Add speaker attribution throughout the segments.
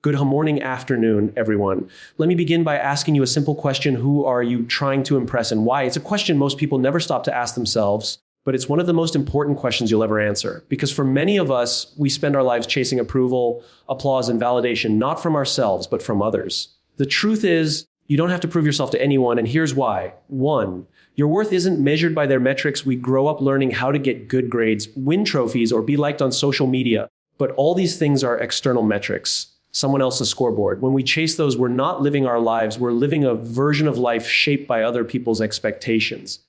Speaker 1: Good morning, afternoon, everyone. Let me begin by asking you a simple question. Who are you trying to impress and why? It's a question most people never stop to ask themselves, but it's one of the most important questions you'll ever answer. Because for many of us, we spend our lives chasing approval, applause, and validation, not from ourselves, but from others. The truth is, you don't have to prove yourself to anyone, and here's why. 1, your worth isn't measured by their metrics. We grow up learning how to get good grades, win trophies, or be liked on social media. But all these things are external metrics. Someone else's scoreboard. When we chase those, we're not living our lives. We're living a version of life shaped by other people's expectations.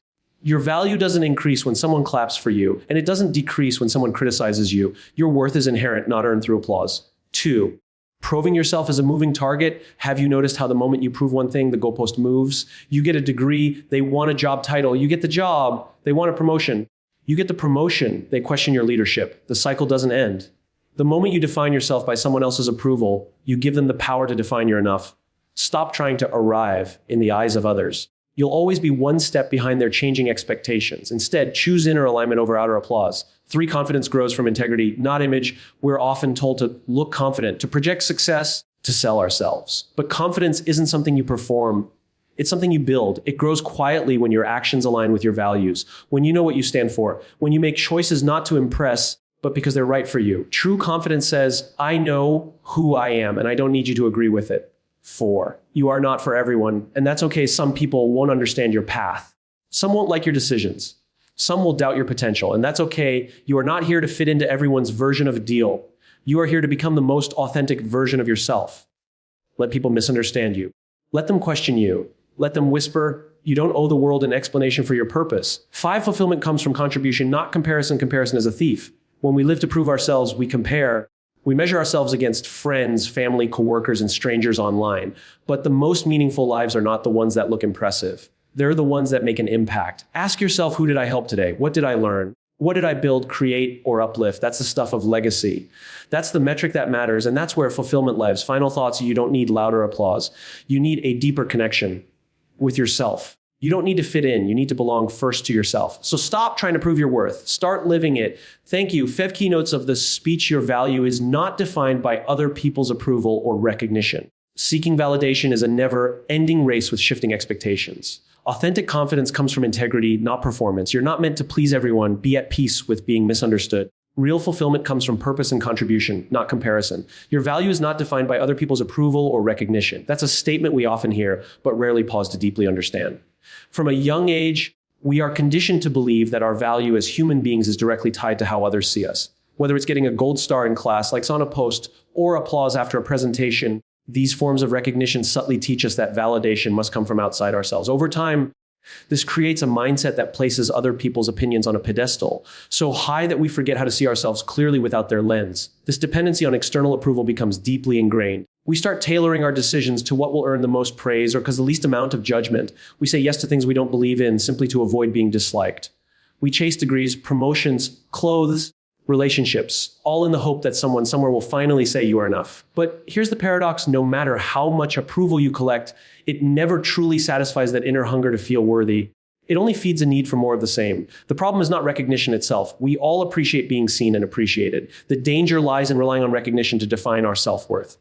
Speaker 1: Your value doesn't increase when someone claps for you, and it doesn't decrease when someone criticizes you. Your worth is inherent, not earned through applause. 2, proving yourself as a moving target. Have you noticed how the moment you prove one thing, the goalpost moves? You get a degree, they want a job title. You get the job, they want a promotion. You get the promotion, they question your leadership. The cycle doesn't end. The moment you define yourself by someone else's approval, you give them the power to define your enough. Stop trying to arrive in the eyes of others. You'll always be one step behind their changing expectations. Instead, choose inner alignment over outer applause. 3, confidence grows from integrity, not image. We're often told to look confident, to project success, to sell ourselves. But confidence isn't something you perform. It's something you build. It grows quietly when your actions align with your values, when you know what you stand for, when you make choices not to impress, but because they're right for you. True confidence says, I know who I am, and I don't need you to agree with it. 4, you are not for everyone, and that's okay. Some people won't understand your path. Some won't like your decisions. Some will doubt your potential, and that's okay. You are not here to fit into everyone's version of a deal. You are here to become the most authentic version of yourself. Let people misunderstand you. Let them question you. Let them whisper, you don't owe the world an explanation for your purpose. 5, fulfillment comes from contribution, not comparison. Comparison is a thief. When we live to prove ourselves, we compare. We measure ourselves against friends, family, coworkers, and strangers online. But the most meaningful lives are not the ones that look impressive. They're the ones that make an impact. Ask yourself, who did I help today? What did I learn? What did I build, create, or uplift? That's the stuff of legacy. That's the metric that matters, and that's where fulfillment lives. Final thoughts, you don't need louder applause. You need a deeper connection with yourself. You don't need to fit in. You need to belong first to yourself. So stop trying to prove your worth. Start living it. Thank you. 5 keynotes of the speech. Your value is not defined by other people's approval or recognition. Seeking validation is a never-ending race with shifting expectations. Authentic confidence comes from integrity, not performance. You're not meant to please everyone. Be at peace with being misunderstood. Real fulfillment comes from purpose and contribution, not comparison. Your value is not defined by other people's approval or recognition. That's a statement we often hear, but rarely pause to deeply understand. From a young age, we are conditioned to believe that our value as human beings is directly tied to how others see us. Whether it's getting a gold star in class, likes on a post, or applause after a presentation, these forms of recognition subtly teach us that validation must come from outside ourselves. Over time, this creates a mindset that places other people's opinions on a pedestal, so high that we forget how to see ourselves clearly without their lens. This dependency on external approval becomes deeply ingrained. We start tailoring our decisions to what will earn the most praise or because the least amount of judgment. We say yes to things we don't believe in simply to avoid being disliked. We chase degrees, promotions, clothes, relationships, all in the hope that someone somewhere will finally say you are enough. But here's the paradox. No matter how much approval you collect, it never truly satisfies that inner hunger to feel worthy. It only feeds a need for more of the same. The problem is not recognition itself. We all appreciate being seen and appreciated. The danger lies in relying on recognition to define our self-worth.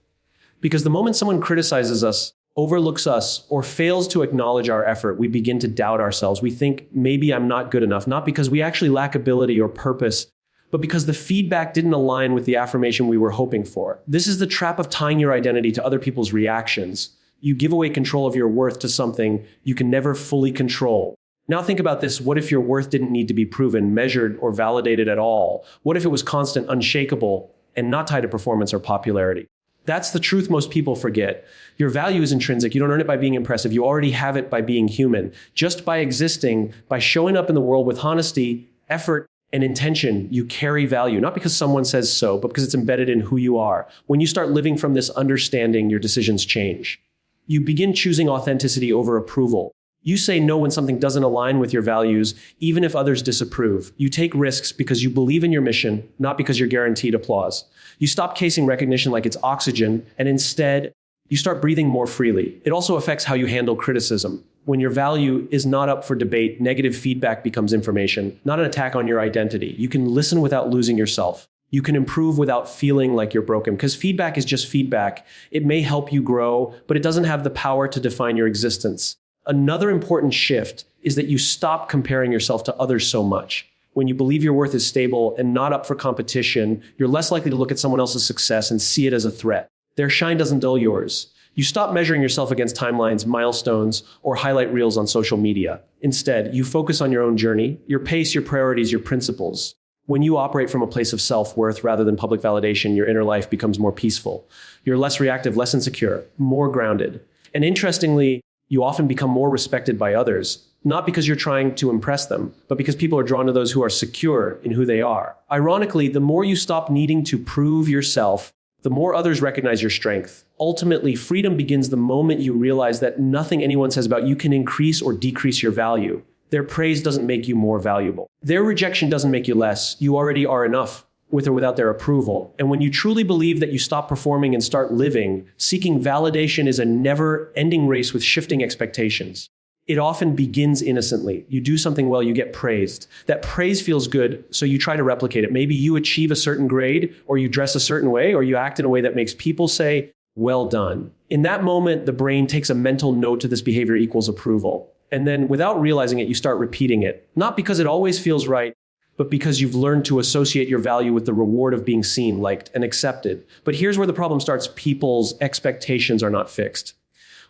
Speaker 1: Because the moment someone criticizes us, overlooks us, or fails to acknowledge our effort, we begin to doubt ourselves. We think, maybe I'm not good enough, not because we actually lack ability or purpose, but because the feedback didn't align with the affirmation we were hoping for. This is the trap of tying your identity to other people's reactions. You give away control of your worth to something you can never fully control. Now think about this. What if your worth didn't need to be proven, measured, or validated at all? What if it was constant, unshakable, and not tied to performance or popularity? That's the truth most people forget. Your value is intrinsic. You don't earn it by being impressive. You already have it by being human. Just by existing, by showing up in the world with honesty, effort, and intention, you carry value. Not because someone says so, but because it's embedded in who you are. When you start living from this understanding, your decisions change. You begin choosing authenticity over approval. You say no when something doesn't align with your values, even if others disapprove. You take risks because you believe in your mission, not because you're guaranteed applause. You stop chasing recognition like it's oxygen, and instead, you start breathing more freely. It also affects how you handle criticism. When your value is not up for debate, negative feedback becomes information, not an attack on your identity. You can listen without losing yourself. You can improve without feeling like you're broken, because feedback is just feedback. It may help you grow, but it doesn't have the power to define your existence. Another important shift is that you stop comparing yourself to others so much. When you believe your worth is stable and not up for competition, you're less likely to look at someone else's success and see it as a threat. Their shine doesn't dull yours. You stop measuring yourself against timelines, milestones, or highlight reels on social media. Instead, you focus on your own journey, your pace, your priorities, your principles. When you operate from a place of self-worth rather than public validation, your inner life becomes more peaceful. You're less reactive, less insecure, more grounded. And interestingly, you often become more respected by others, not because you're trying to impress them, but because people are drawn to those who are secure in who they are. Ironically, the more you stop needing to prove yourself, the more others recognize your strength. Ultimately, freedom begins the moment you realize that nothing anyone says about you can increase or decrease your value. Their praise doesn't make you more valuable. Their rejection doesn't make you less. You already are enough, with or without their approval. And when you truly believe that you stop performing and start living, seeking validation is a never-ending race with shifting expectations. It often begins innocently. You do something well, you get praised. That praise feels good, so you try to replicate it. Maybe you achieve a certain grade, or you dress a certain way, or you act in a way that makes people say, "Well done." In that moment, the brain takes a mental note to this behavior equals approval. And then without realizing it, you start repeating it. Not because it always feels right, but because you've learned to associate your value with the reward of being seen, liked, and accepted. But here's where the problem starts. People's expectations are not fixed.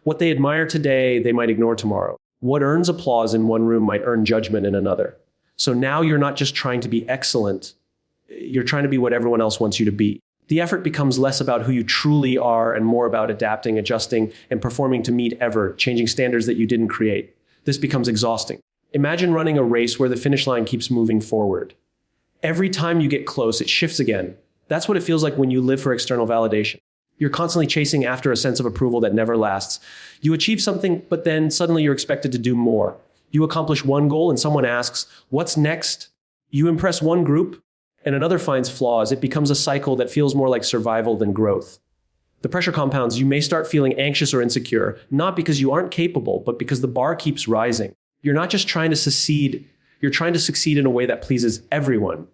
Speaker 1: What they admire today, they might ignore tomorrow. What earns applause in one room might earn judgment in another. So now you're not just trying to be excellent, you're trying to be what everyone else wants you to be. The effort becomes less about who you truly are and more about adapting, adjusting, and performing to meet ever-changing standards that you didn't create. This becomes exhausting. Imagine running a race where the finish line keeps moving forward. Every time you get close, it shifts again. That's what it feels like when you live for external validation. You're constantly chasing after a sense of approval that never lasts. You achieve something, but then suddenly you're expected to do more. You accomplish one goal and someone asks, "What's next?" You impress one group and another finds flaws. It becomes a cycle that feels more like survival than growth. The pressure compounds. You may start feeling anxious or insecure, not because you aren't capable, but because the bar keeps rising. You're not just trying to succeed, you're trying to succeed in a way that pleases everyone.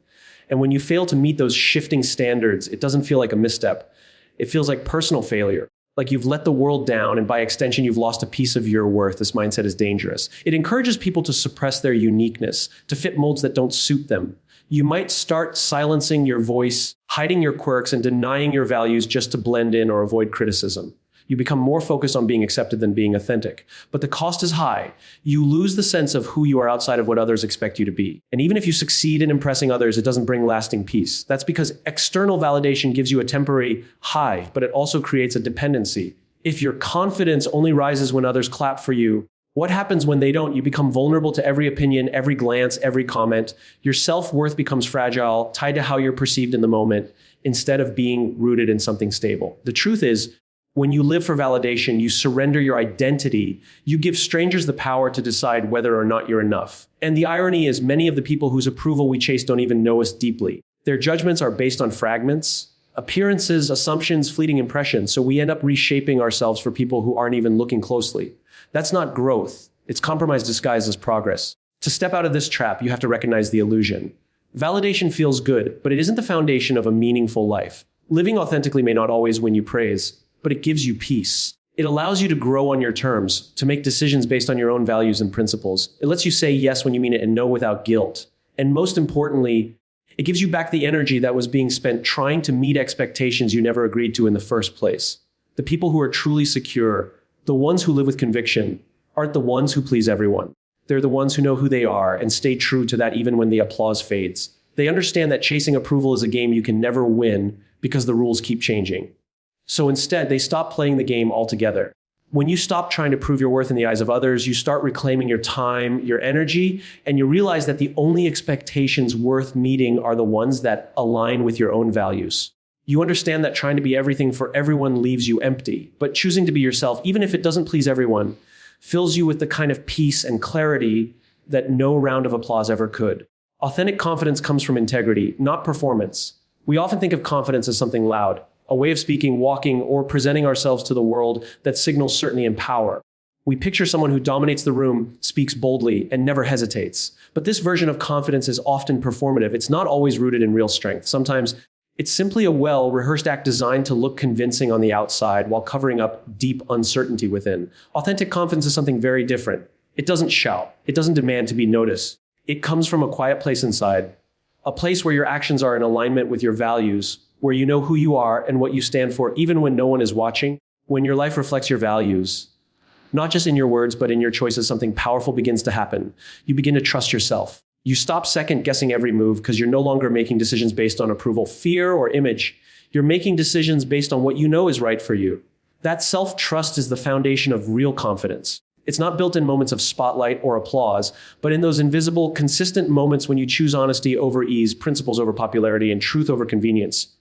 Speaker 1: And when you fail to meet those shifting standards, it doesn't feel like a misstep. It feels like personal failure, like you've let the world down, and by extension, you've lost a piece of your worth. This mindset is dangerous. It encourages people to suppress their uniqueness, to fit molds that don't suit them. You might start silencing your voice, hiding your quirks, and denying your values just to blend in or avoid criticism. You become more focused on being accepted than being authentic. But the cost is high. You lose the sense of who you are outside of what others expect you to be. And even if you succeed in impressing others, it doesn't bring lasting peace. That's because external validation gives you a temporary high, but it also creates a dependency. If your confidence only rises when others clap for you, what happens when they don't? You become vulnerable to every opinion, every glance, every comment. Your self-worth becomes fragile, tied to how you're perceived in the moment, instead of being rooted in something stable. The truth is, when you live for validation, you surrender your identity. You give strangers the power to decide whether or not you're enough. And the irony is, many of the people whose approval we chase don't even know us deeply. Their judgments are based on fragments, appearances, assumptions, fleeting impressions. So we end up reshaping ourselves for people who aren't even looking closely. That's not growth. It's compromise disguised as progress. To step out of this trap, you have to recognize the illusion. Validation feels good, but it isn't the foundation of a meaningful life. Living authentically may not always win you praise, but it gives you peace. It allows you to grow on your terms, to make decisions based on your own values and principles. It lets you say yes when you mean it and no without guilt. And most importantly, it gives you back the energy that was being spent trying to meet expectations you never agreed to in the first place. The people who are truly secure, the ones who live with conviction, aren't the ones who please everyone. They're the ones who know who they are and stay true to that even when the applause fades. They understand that chasing approval is a game you can never win because the rules keep changing. So instead, they stop playing the game altogether. When you stop trying to prove your worth in the eyes of others, you start reclaiming your time, your energy, and you realize that the only expectations worth meeting are the ones that align with your own values. You understand that trying to be everything for everyone leaves you empty, but choosing to be yourself, even if it doesn't please everyone, fills you with the kind of peace and clarity that no round of applause ever could. Authentic confidence comes from integrity, not performance. We often think of confidence as something loud, a way of speaking, walking, or presenting ourselves to the world that signals certainty and power. We picture someone who dominates the room, speaks boldly, and never hesitates. But this version of confidence is often performative. It's not always rooted in real strength. Sometimes It's simply a well-rehearsed act designed to look convincing on the outside while covering up deep uncertainty within. Authentic confidence is something very different. It doesn't shout. It doesn't demand to be noticed. It comes from a quiet place inside, a place where your actions are in alignment with your values, where you know who you are and what you stand for, even when no one is watching. When your life reflects your values, not just in your words, but in your choices, something powerful begins to happen. You begin to trust yourself. You stop second guessing every move because you're no longer making decisions based on approval, fear, or image. You're making decisions based on what you know is right for you. That self-trust is the foundation of real confidence. It's not built in moments of spotlight or applause, but in those invisible, consistent moments when you choose honesty over ease, principles over popularity, and truth over convenience.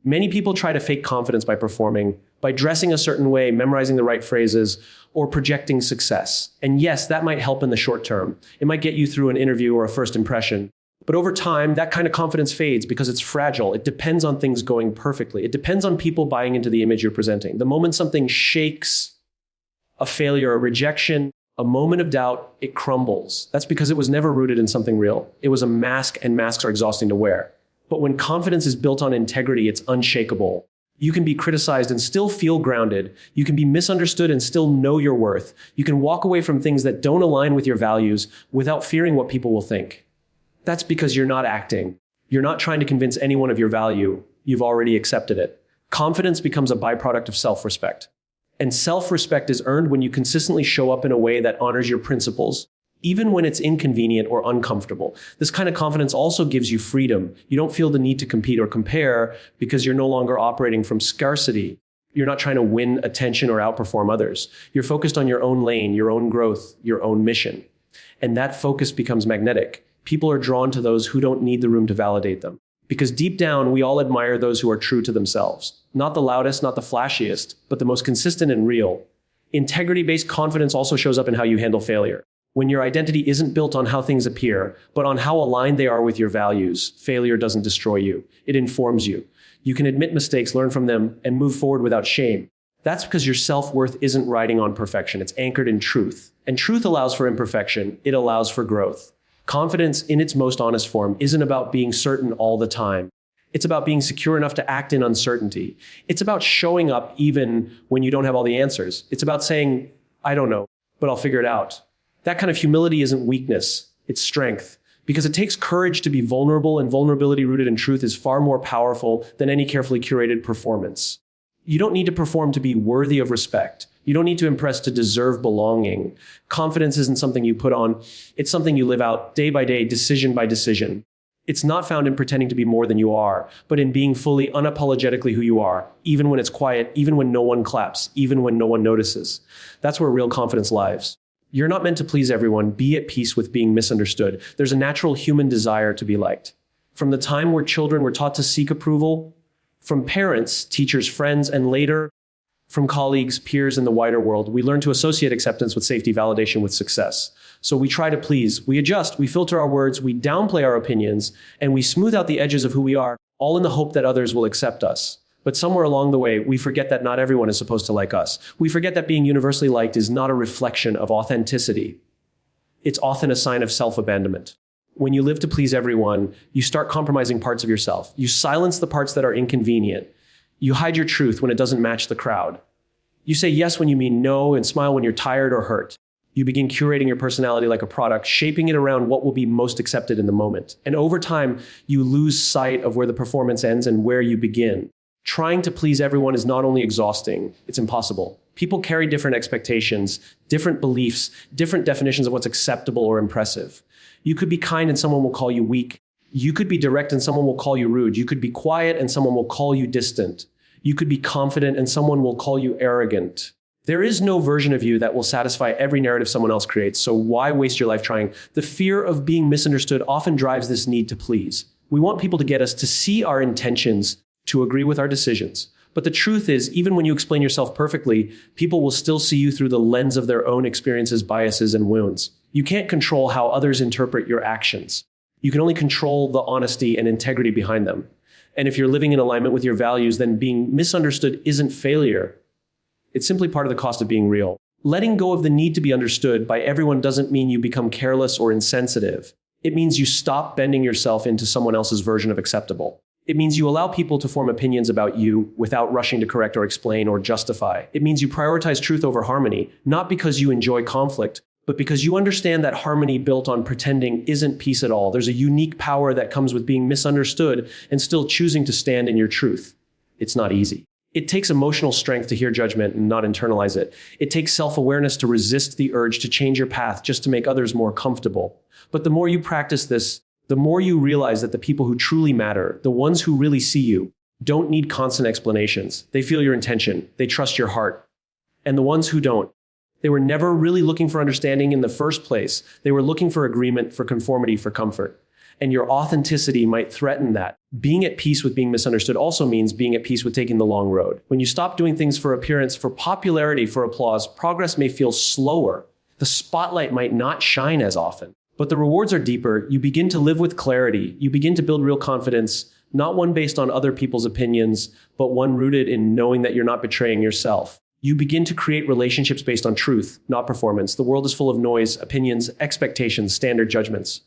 Speaker 1: Many people try to fake confidence by performing, by dressing a certain way, memorizing the right phrases, or projecting success. And yes, that might help in the short term. It might get you through an interview or a first impression. But over time, that kind of confidence fades because it's fragile. It depends on things going perfectly. It depends on people buying into the image you're presenting. The moment something shakes, a failure, a rejection, a moment of doubt, it crumbles. That's because it was never rooted in something real. It was a mask, and masks are exhausting to wear. But when confidence is built on integrity, it's unshakable. You can be criticized and still feel grounded. You can be misunderstood and still know your worth. You can walk away from things that don't align with your values without fearing what people will think. That's because you're not acting. You're not trying to convince anyone of your value. You've already accepted it. Confidence becomes a byproduct of self-respect. And self-respect is earned when you consistently show up in a way that honors your principles, even when it's inconvenient or uncomfortable. This kind of confidence also gives you freedom. You don't feel the need to compete or compare because you're no longer operating from scarcity. You're not trying to win attention or outperform others. You're focused on your own lane, your own growth, your own mission. And that focus becomes magnetic. People are drawn to those who don't need the room to validate them. Because deep down, we all admire those who are true to themselves. Not the loudest, not the flashiest, but the most consistent and real. Integrity-based confidence also shows up in how you handle failure. When your identity isn't built on how things appear, but on how aligned they are with your values, failure doesn't destroy you. It informs you. You can admit mistakes, learn from them, and move forward without shame. That's because your self-worth isn't riding on perfection. It's anchored in truth. And truth allows for imperfection. It allows for growth. Confidence in its most honest form isn't about being certain all the time. It's about being secure enough to act in uncertainty. It's about showing up even when you don't have all the answers. It's about saying, I don't know, but I'll figure it out. That kind of humility isn't weakness, it's strength. Because it takes courage to be vulnerable, and vulnerability rooted in truth is far more powerful than any carefully curated performance. You don't need to perform to be worthy of respect. You don't need to impress to deserve belonging. Confidence isn't something you put on, it's something you live out day by day, decision by decision. It's not found in pretending to be more than you are, but in being fully, unapologetically who you are, even when it's quiet, even when no one claps, even when no one notices. That's where real confidence lies. You're not meant to please everyone. Be at peace with being misunderstood. There's a natural human desire to be liked. From the time we're children, we're taught to seek approval from parents, teachers, friends, and later from colleagues, peers, and the wider world. We learn to associate acceptance with safety, validation with success. So we try to please, we adjust, we filter our words, we downplay our opinions, and we smooth out the edges of who we are, all in the hope that others will accept us. But somewhere along the way, we forget that not everyone is supposed to like us. We forget that being universally liked is not a reflection of authenticity. It's often a sign of self-abandonment. When you live to please everyone, you start compromising parts of yourself. You silence the parts that are inconvenient. You hide your truth when it doesn't match the crowd. You say yes when you mean no and smile when you're tired or hurt. You begin curating your personality like a product, shaping it around what will be most accepted in the moment. And over time, you lose sight of where the performance ends and where you begin. Trying to please everyone is not only exhausting, it's impossible. People carry different expectations, different beliefs, different definitions of what's acceptable or impressive. You could be kind and someone will call you weak. You could be direct and someone will call you rude. You could be quiet and someone will call you distant. You could be confident and someone will call you arrogant. There is no version of you that will satisfy every narrative someone else creates, so why waste your life trying? The fear of being misunderstood often drives this need to please. We want people to get us to see our intentions, to agree with our decisions. But the truth is, even when you explain yourself perfectly, people will still see you through the lens of their own experiences, biases, and wounds. You can't control how others interpret your actions. You can only control the honesty and integrity behind them. And if you're living in alignment with your values, then being misunderstood isn't failure. It's simply part of the cost of being real. Letting go of the need to be understood by everyone doesn't mean you become careless or insensitive. It means you stop bending yourself into someone else's version of acceptable. It means you allow people to form opinions about you without rushing to correct or explain or justify. It means you prioritize truth over harmony, not because you enjoy conflict, but because you understand that harmony built on pretending isn't peace at all. There's a unique power that comes with being misunderstood and still choosing to stand in your truth. It's not easy. It takes emotional strength to hear judgment and not internalize it. It takes self-awareness to resist the urge to change your path just to make others more comfortable. But the more you practice this, the more you realize that the people who truly matter, the ones who really see you, don't need constant explanations. They feel your intention. They trust your heart. And the ones who don't, they were never really looking for understanding in the first place. They were looking for agreement, for conformity, for comfort. And your authenticity might threaten that. Being at peace with being misunderstood also means being at peace with taking the long road. When you stop doing things for appearance, for popularity, for applause, progress may feel slower. The spotlight might not shine as often. But the rewards are deeper. You begin to live with clarity. You begin to build real confidence, not one based on other people's opinions, but one rooted in knowing that you're not betraying yourself. You begin to create relationships based on truth, not performance. The world is full of noise, opinions, expectations, standard judgments.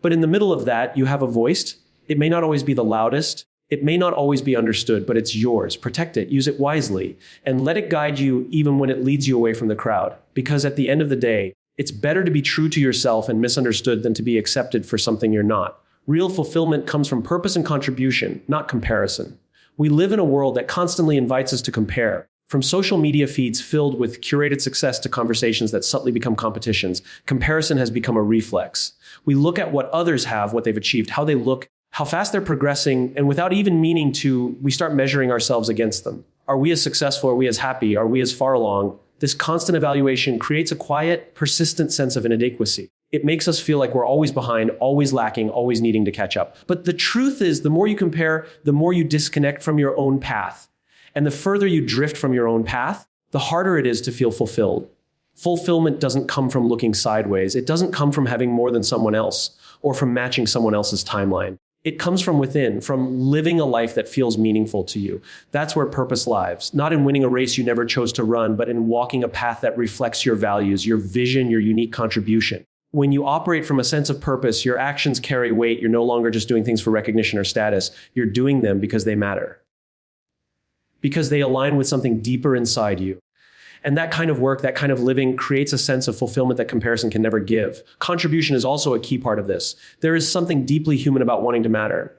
Speaker 1: But in the middle of that, you have a voice. It may not always be the loudest. It may not always be understood, but it's yours. Protect it, use it wisely, and let it guide you even when it leads you away from the crowd. Because at the end of the day, it's better to be true to yourself and misunderstood than to be accepted for something you're not. Real fulfillment comes from purpose and contribution, not comparison. We live in a world that constantly invites us to compare. From social media feeds filled with curated success to conversations that subtly become competitions, comparison has become a reflex. We look at what others have, what they've achieved, how they look, how fast they're progressing, and without even meaning to, we start measuring ourselves against them. Are we as successful? Are we as happy? Are we as far along? This constant evaluation creates a quiet, persistent sense of inadequacy. It makes us feel like we're always behind, always lacking, always needing to catch up. But the truth is, the more you compare, the more you disconnect from your own path. And the further you drift from your own path, the harder it is to feel fulfilled. Fulfillment doesn't come from looking sideways. It doesn't come from having more than someone else or from matching someone else's timeline. It comes from within, from living a life that feels meaningful to you. That's where purpose lies, not in winning a race you never chose to run, but in walking a path that reflects your values, your vision, your unique contribution. When you operate from a sense of purpose, your actions carry weight. You're no longer just doing things for recognition or status. You're doing them because they matter, because they align with something deeper inside you. And that kind of work, that kind of living creates a sense of fulfillment that comparison can never give. Contribution is also a key part of this. There is something deeply human about wanting to matter,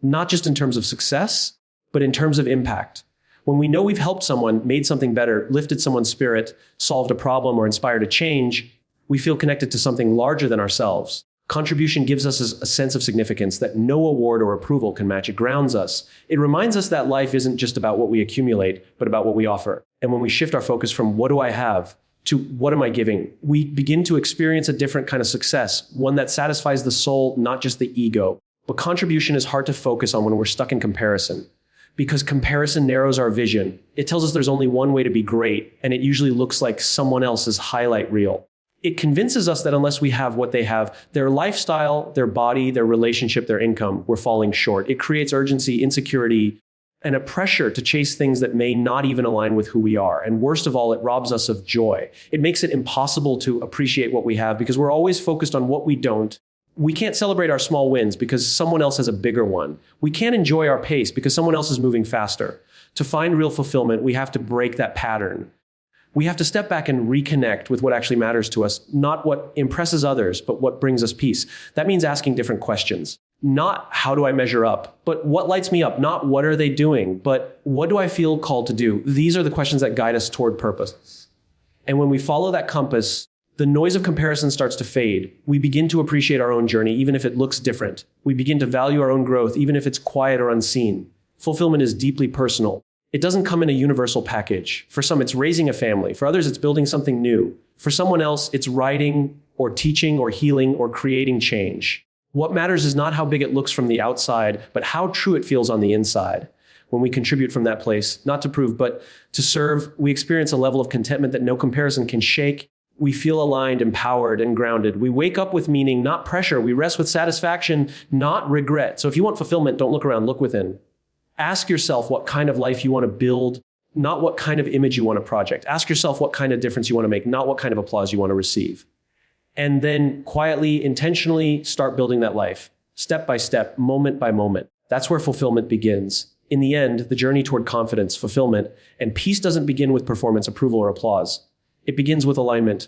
Speaker 1: not just in terms of success, but in terms of impact. When we know we've helped someone, made something better, lifted someone's spirit, solved a problem, or inspired a change, we feel connected to something larger than ourselves. Contribution gives us a sense of significance that no award or approval can match. It grounds us. It reminds us that life isn't just about what we accumulate, but about what we offer. And when we shift our focus from what do I have to what am I giving, we begin to experience a different kind of success, one that satisfies the soul, not just the ego. But contribution is hard to focus on when we're stuck in comparison, because comparison narrows our vision. It tells us there's only one way to be great, and it usually looks like someone else's highlight reel. It convinces us that unless we have what they have, their lifestyle, their body, their relationship, their income, we're falling short. It creates urgency, insecurity, and a pressure to chase things that may not even align with who we are. And worst of all, it robs us of joy. It makes it impossible to appreciate what we have because we're always focused on what we don't. We can't celebrate our small wins because someone else has a bigger one. We can't enjoy our pace because someone else is moving faster. To find real fulfillment, we have to break that pattern. We have to step back and reconnect with what actually matters to us, not what impresses others, but what brings us peace. That means asking different questions. Not how do I measure up, but what lights me up? Not what are they doing, but what do I feel called to do? These are the questions that guide us toward purpose. And when we follow that compass, the noise of comparison starts to fade. We begin to appreciate our own journey, even if it looks different. We begin to value our own growth, even if it's quiet or unseen. Fulfillment is deeply personal. It doesn't come in a universal package. For some, it's raising a family. For others, it's building something new. For someone else, it's writing or teaching or healing or creating change. What matters is not how big it looks from the outside, but how true it feels on the inside. When we contribute from that place, not to prove, but to serve, we experience a level of contentment that no comparison can shake. We feel aligned, empowered, and grounded. We wake up with meaning, not pressure. We rest with satisfaction, not regret. So if you want fulfillment, don't look around, look within. Ask yourself what kind of life you want to build, not what kind of image you want to project. Ask yourself what kind of difference you want to make, not what kind of applause you want to receive. And then quietly, intentionally start building that life, step by step, moment by moment. That's where fulfillment begins. In the end, the journey toward confidence, fulfillment, and peace doesn't begin with performance, approval, or applause. It begins with alignment,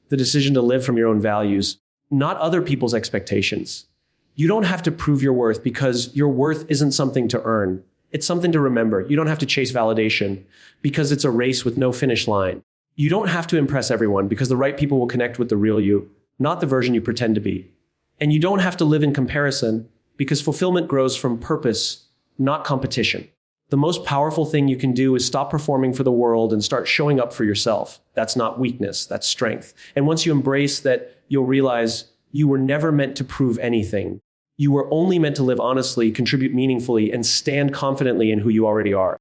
Speaker 1: the decision to live from your own values, not other people's expectations. You don't have to prove your worth because your worth isn't something to earn. It's something to remember. You don't have to chase validation because it's a race with no finish line. You don't have to impress everyone because the right people will connect with the real you, not the version you pretend to be. And you don't have to live in comparison because fulfillment grows from purpose, not competition. The most powerful thing you can do is stop performing for the world and start showing up for yourself. That's not weakness, that's strength. And once you embrace that, you'll realize you were never meant to prove anything. You were only meant to live honestly, contribute meaningfully, and stand confidently in who you already are.